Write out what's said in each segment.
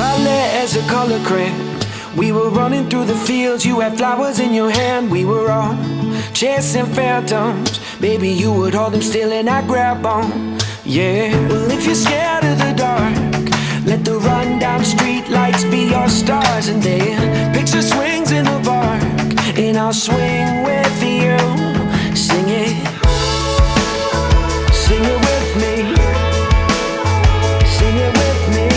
violet as a color crayon. We were running through the fields, you had flowers in your hand. We were all chasing phantoms. Baby, you would hold them still and I'd grab on. Yeah, well, if you're scared of the dark, let the rundown street lights be your stars. And then picture swings in the park, and I'll swing with you. Sing it, sing it with me, sing it with me.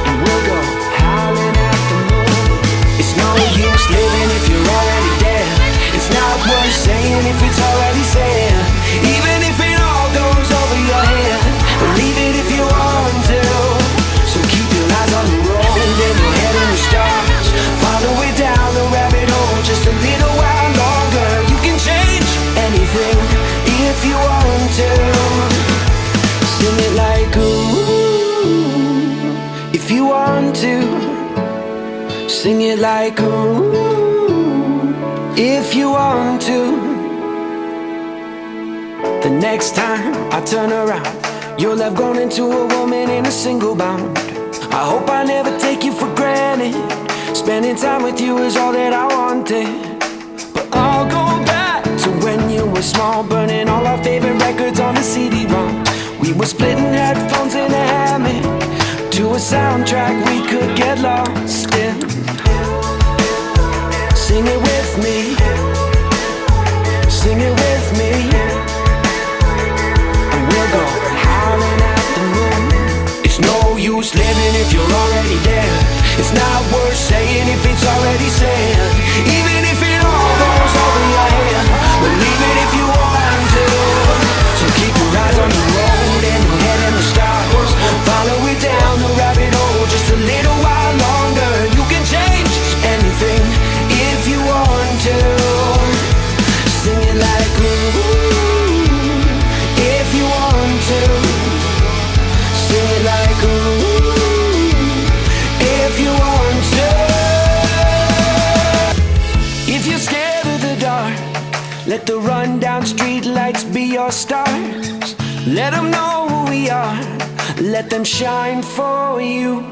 And we'll go howling at the moon. It's no use living if you're already dead. It's not worth saying if it's already said. Even if it all goes over your head, believe it if you want to. So keep your eyes on the road and your head in the stars. Follow it down the rabbit hole just a little while longer. You can change anything if you want to. Sing it like ooh, if you want to. Sing it like ooh, if you want to. The next time I turn around, you'll have grown into a woman in a single bound. I hope I never take you for granted. Spending time with you is all that I wanted. But I'll go back to when you were small, burning all our favorite records on the CD-ROM. We were splitting headphones in a hammock to a soundtrack we could get lost in. Sing it with me, sing it with me. And we'll go howling at the moon. It's no use living if you're already there. It's not worth saying if it's already said. Even if it all goes over your head, believe it if you want to. So keep your eyes on the road and your head in the stars. Follow it down the rabbit hole just a little while longer. You can change anything if you want to. Sing it like ooh, if you want to. Sing it like ooh, if you want to. If you're scared of the dark, let the rundown street lights be your stars. Let them know who we are, let them shine for you.